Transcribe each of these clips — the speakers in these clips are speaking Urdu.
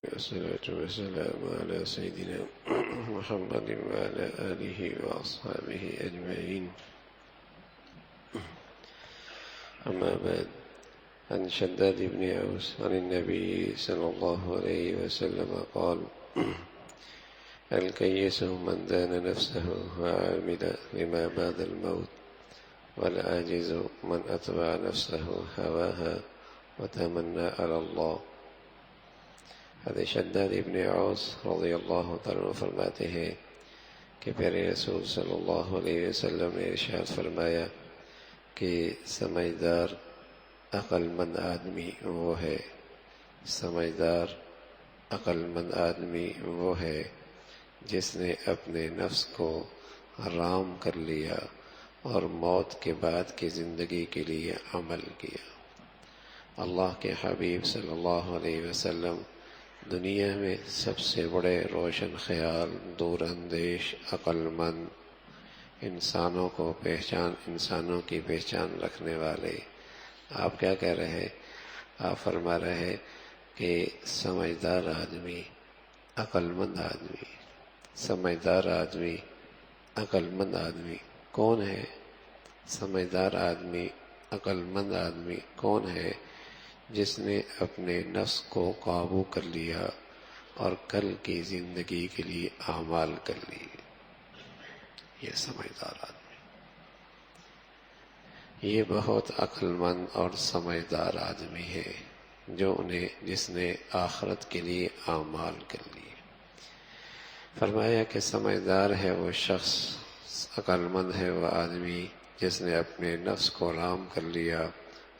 والصلاة والسلام على سيدنا محمد وعلى آله وأصحابه أجمعين. أما بعد، عن شداد بن أوس عن النبي صلى الله عليه وسلم قال: الكيس من دان نفسه وعمل لما بعد الموت، والعاجز من أتبع نفسه هواها وتمنى على الله. حضرت شداد ابن اوس رضی اللہ تعالیٰ عنہ فرماتے ہیں کہ پیارے رسول صلی اللہ علیہ وسلم نے ارشاد فرمایا کہ سمجھدار عقل مند آدمی وہ ہے، سمجھدار عقل مند آدمی وہ ہے جس نے اپنے نفس کو حرام کر لیا اور موت کے بعد کی زندگی کے لیے عمل کیا۔ اللہ کے حبیب صلی اللہ علیہ وسلم دنیا میں سب سے بڑے روشن خیال، دور اندیش، عقل مند، انسانوں کی پہچان رکھنے والے، آپ کیا کہہ رہے ہیں؟ آپ فرما رہے ہیں کہ سمجھدار آدمی، عقل مند آدمی، سمجھدار آدمی، عقل مند آدمی کون ہے؟ سمجھدار آدمی، عقل مند آدمی کون ہے؟ جس نے اپنے نفس کو قابو کر لیا اور کل کی زندگی کے لیے اعمال کر لیے، یہ سمجھدار آدمی، یہ بہت عقل مند اور سمجھدار آدمی ہے جس نے آخرت کے لیے اعمال کر لیے۔ فرمایا کہ سمجھدار ہے وہ شخص، عقل مند ہے وہ آدمی جس نے اپنے نفس کو حرام کر لیا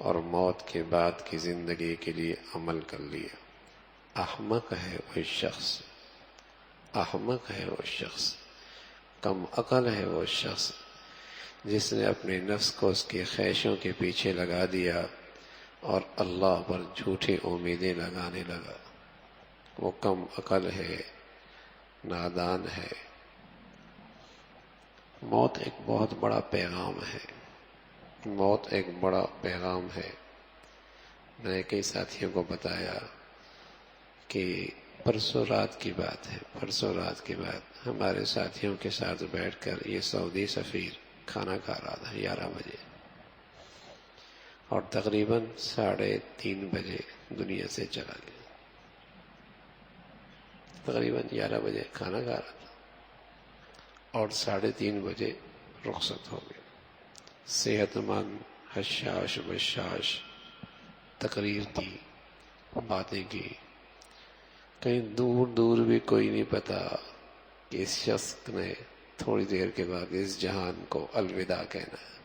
اور موت کے بعد کی زندگی کے لیے عمل کر لیا۔ احمق ہے وہ شخص، احمق ہے وہ شخص، کم عقل ہے وہ شخص جس نے اپنے نفس کو اس کی خواہشوں کے پیچھے لگا دیا اور اللہ پر جھوٹی امیدیں لگانے لگا۔ وہ کم عقل ہے، نادان ہے۔ موت ایک بہت بڑا پیغام ہے، موت ایک بڑا پیغام ہے۔ میں نے کئی ساتھیوں کو بتایا کہ پرسوں رات کی بات ہے، پرسوں رات کی بات ہمارے ساتھیوں کے ساتھ بیٹھ کر یہ سعودی سفیر کھانا کھا رہا تھا 11 بجے، اور تقریباً 3:30 بجے دنیا سے چلا گیا۔ تقریباً 11 بجے کھانا کھا رہا تھا اور 3:30 بجے رخصت ہو گیا۔ صحت مند، حشاش بشاش تقریر دی، باتیں کی، کہیں دور دور بھی کوئی نہیں پتا کہ اس شخص نے تھوڑی دیر کے بعد اس جہان کو الوداع کہنا ہے۔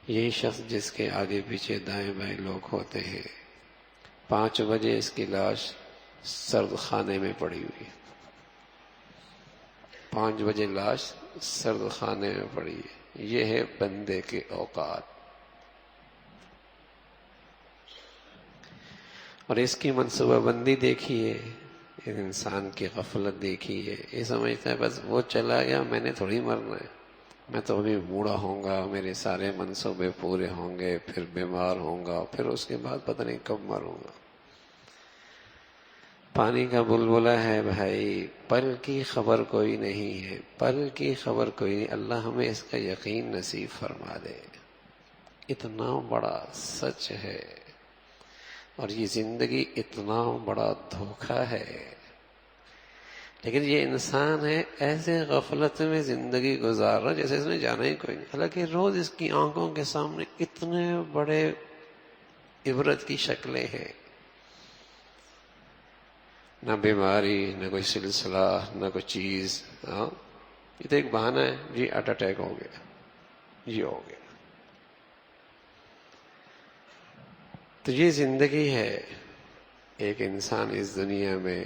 یہی شخص جس کے آگے پیچھے دائیں بائیں لوگ ہوتے ہیں، 5 بجے اس کی لاش سرد خانے میں پڑی ہوئی، 5 بجے لاش سرد خانے میں پڑی ہے۔ یہ ہے بندے کے اوقات، اور اس کی منصوبہ بندی دیکھیے، اس انسان کی غفلت دیکھیے۔ یہ سمجھتا ہے بس وہ چلا گیا، میں نے تھوڑی مرنا ہے، میں تو ابھی بوڑھا ہوں گا، میرے سارے منصوبے پورے ہوں گے، پھر بیمار ہوں گا، پھر اس کے بعد پتہ نہیں کب مروں گا۔ پانی کا بلبلہ ہے بھائی، پل کی خبر کوئی نہیں ہے، پل کی خبر کوئی نہیں۔ اللہ ہمیں اس کا یقین نصیب فرما دے۔ اتنا بڑا سچ ہے، اور یہ زندگی اتنا بڑا دھوکہ ہے، لیکن یہ انسان ہے ایسے غفلت میں زندگی گزار رہا جیسے اس نے جانا ہی کوئی نہیں، حالانکہ روز اس کی آنکھوں کے سامنے اتنے بڑے عبرت کی شکلیں ہیں، نہ بیماری، نہ کوئی سلسلہ، نہ کوئی چیز۔ یہ تو ایک بہانہ ہے، جی ہارٹ اٹیک ہو گیا، یہ ہو گیا۔ تو یہ زندگی ہے۔ ایک انسان اس دنیا میں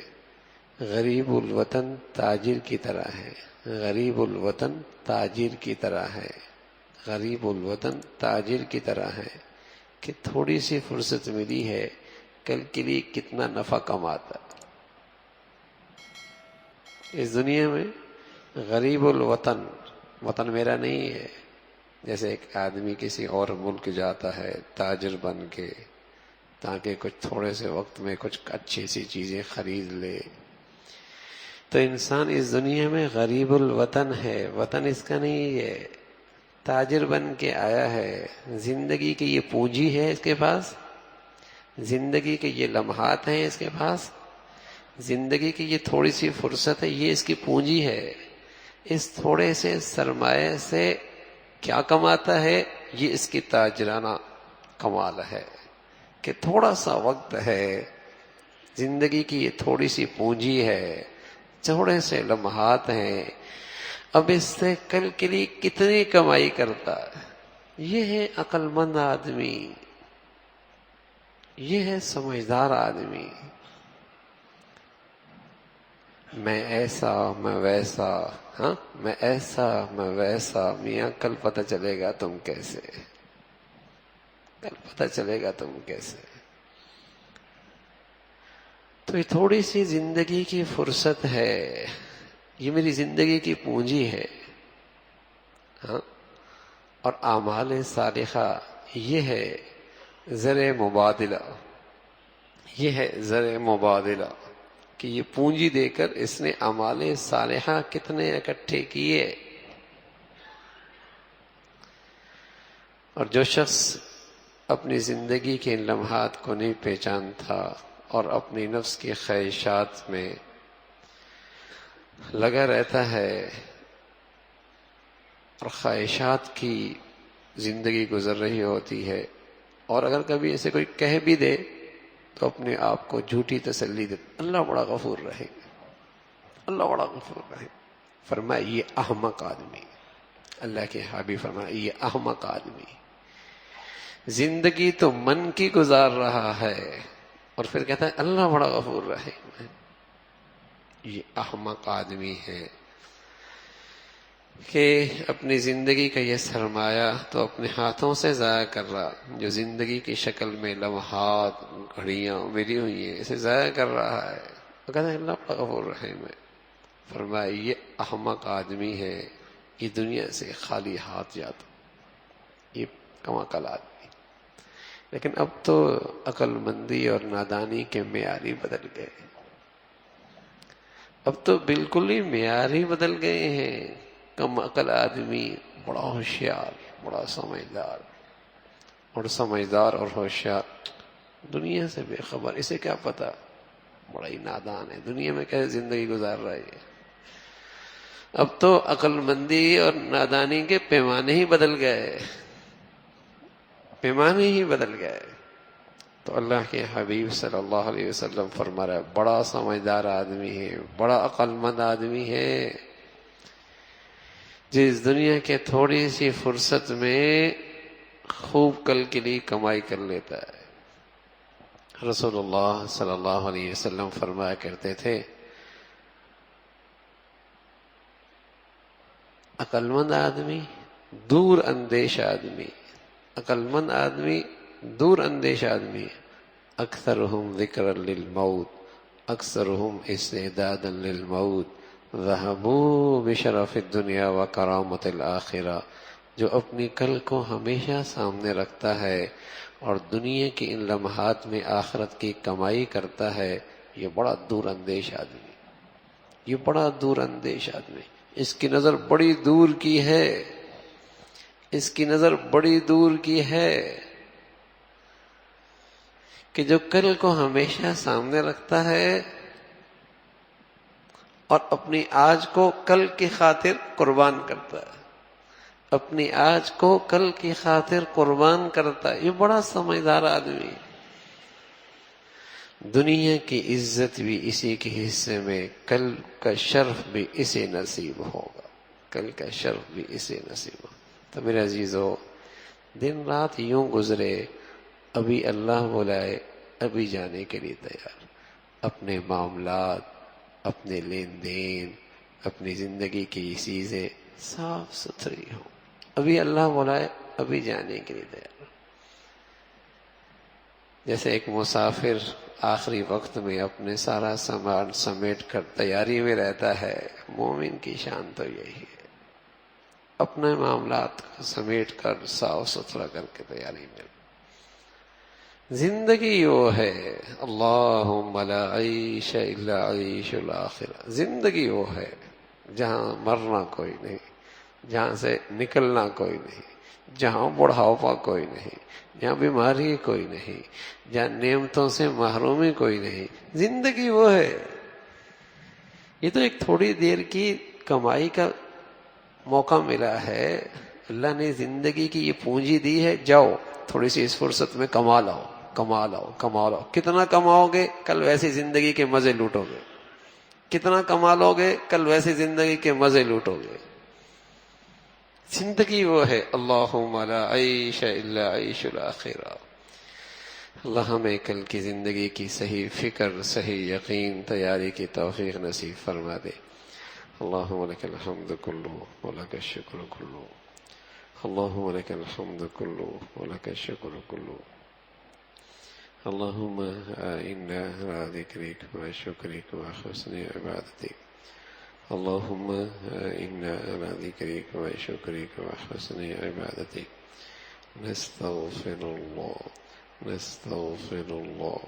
غریب الوطن تاجر کی طرح ہے، غریب الوطن تاجر کی طرح ہے، غریب الوطن تاجر کی طرح ہے کہ تھوڑی سی فرصت ملی ہے، کل کے لیے کتنا نفع کماتا۔ اس دنیا میں غریب الوطن، وطن میرا نہیں ہے، جیسے ایک آدمی کسی اور ملک جاتا ہے تاجر بن کے، تاکہ کچھ تھوڑے سے وقت میں کچھ اچھی سی چیزیں خرید لے. تو انسان اس دنیا میں غریب الوطن ہے، وطن اس کا نہیں ہے، تاجر بن کے آیا ہے. زندگی کی یہ پونجی ہے اس کے پاس، زندگی کے یہ لمحات ہیں اس کے پاس، زندگی کی یہ تھوڑی سی فرصت ہے، یہ اس کی پونجی ہے. اس تھوڑے سے سرمایہ سے کیا کماتا ہے، یہ اس کی تاجرانہ کمال ہے کہ تھوڑا سا وقت ہے، زندگی کی یہ تھوڑی سی پونجی ہے، تھوڑے سے لمحات ہیں. اب اس سے کل کے لیے کتنی کمائی کرتا ہے. یہ ہے عقل مند آدمی، یہ ہے سمجھدار آدمی. میں ایسا میں ویسا، ہاں میں ایسا میں ویسا. میاں کل پتہ چلے گا تم کیسے، کل پتہ چلے گا تم کیسے. تو یہ تھوڑی سی زندگی کی فرصت ہے، یہ میری زندگی کی پونجی ہے. ہاں، اور اعمال صالحہ یہ ہے زر مبادلہ، یہ ہے زر مبادلہ کہ یہ پونجی دے کر اس نے اعمال صالحہ کتنے اکٹھے کیے. اور جو شخص اپنی زندگی کے ان لمحات کو نہیں پہچانتا اور اپنی نفس کی خواہشات میں لگا رہتا ہے اور خواہشات کی زندگی گزر رہی ہوتی ہے، اور اگر کبھی اسے کوئی کہہ بھی دے تو اپنے آپ کو جھوٹی تسلی دے، اللہ بڑا غفور رہے، اللہ بڑا غفور رہے. فرمایا یہ احمق آدمی، اللہ کے حبیب فرمایا یہ احمق آدمی زندگی تو من کی گزار رہا ہے اور پھر کہتا ہے اللہ بڑا غفور رحیم ہے. یہ احمق آدمی ہے کہ اپنی زندگی کا یہ سرمایہ تو اپنے ہاتھوں سے ضائع کر رہا، جو زندگی کی شکل میں لمحات گھڑیاں ملی ہوئی ہیں اسے ضائع کر رہا ہے. وہ کہتا ہے اللہ بڑا غفور رحیم ہے. فرمایا یہ احمق آدمی ہے، یہ دنیا سے خالی ہاتھ جاتا، یہ کما کل آدمی. لیکن اب تو عقل مندی اور نادانی کے معیار ہی بدل گئے، اب تو بالکل ہی معیار ہی بدل گئے ہیں. کم عقل آدمی بڑا ہوشیار، بڑا سمجھدار، اور سمجھدار اور ہوشیار دنیا سے بے خبر، اسے کیا پتا، بڑا ہی نادان ہے، دنیا میں کیسے زندگی گزار رہا ہے. اب تو عقل مندی اور نادانی کے پیمانے ہی بدل گئے، پیمانے ہی بدل گئے. تو اللہ کے حبیب صلی اللہ علیہ وسلم فرما رہا ہے بڑا سمجھدار آدمی ہے، بڑا عقل مند آدمی ہے جس دنیا کے تھوڑی سی فرصت میں خوب کل کے لیے کمائی کر لیتا ہے. رسول اللہ صلی اللہ علیہ وسلم فرمایا کرتے تھے عقل مند آدمی، دور اندیش آدمی، عقل مند آدمی دور اندیش آدمی اکثرهم ذکرا للموت اکثرهم استعدادا للموت ذهبوا بشرف الدنیا وکرامت الآخرہ. جو اپنی کل کو ہمیشہ سامنے رکھتا ہے اور دنیا کی ان لمحات میں آخرت کی کمائی کرتا ہے، یہ بڑا دور اندیش آدمی، یہ بڑا دور اندیش آدمی. اس کی نظر بڑی دور کی ہے، اس کی نظر بڑی دور کی ہے کہ جو کل کو ہمیشہ سامنے رکھتا ہے اور اپنی آج کو کل کی خاطر قربان کرتا ہے، اپنی آج کو کل کی خاطر قربان کرتا ہے. یہ بڑا سمجھدار آدمی. دنیا کی عزت بھی اسی کے حصے میں، کل کا شرف بھی اسے نصیب ہوگا، کل کا شرف بھی اسے نصیب ہوگا. تو میرے عزیزو، دن رات یوں گزرے، ابھی اللہ بلائے ابھی جانے کے لیے تیار. اپنے معاملات، اپنے لین دین، اپنی زندگی کی چیزیں صاف ستھری ہوں، ابھی اللہ بلائے ابھی جانے کے لیے تیار. جیسے ایک مسافر آخری وقت میں اپنے سارا سامان سمیٹ کر تیاری میں رہتا ہے، مومن کی شان تو یہی ہے، اپنے معاملات کو سمیٹ کر صاف ستھرا کر کے تیاری میں. زندگی وہ ہے، اللہم لا عیش الا عیش الآخرہ، زندگی وہ ہے جہاں مرنا کوئی نہیں، جہاں سے نکلنا کوئی نہیں، جہاں بڑھاپا کوئی نہیں، جہاں بیماری کوئی نہیں، جہاں نعمتوں سے محرومی کوئی نہیں، زندگی وہ ہے۔ یہ تو ایک تھوڑی دیر کی کمائی کا موقع ملا ہے، اللہ نے زندگی کی یہ پونجی دی ہے، جاؤ تھوڑی سی اس فرصت میں کما لاؤ، کما لاؤ، کما لاؤ۔ کتنا کماؤ گے کل ویسی زندگی کے مزے لوٹو گے، کتنا کما لو گے کل ویسی زندگی کے مزے لوٹو گے۔ زندگی وہ ہے، اللہم لا عیش الا عیش الآخرہ۔ اللہ ہمیں کل کی زندگی کی صحیح فکر، صحیح یقین، تیاری کی توفیق نصیب فرما دے۔ اللہم لک الحمد کلہ ولک الشکر کلہ، اللہم لک الحمد کلہ ولک الشکر کلہ، اللہم اعنا علی ذکرک و شکرک و حسن عبادتک، اللہم اعنا علی ذکرک و شکرک و حسن عبادتک، نستغفر اللہ، نستغفر اللہ،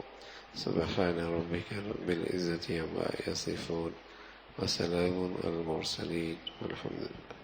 سبحان ربک رب العزة عما یصفون وسلام على المرسلين والحمد لله۔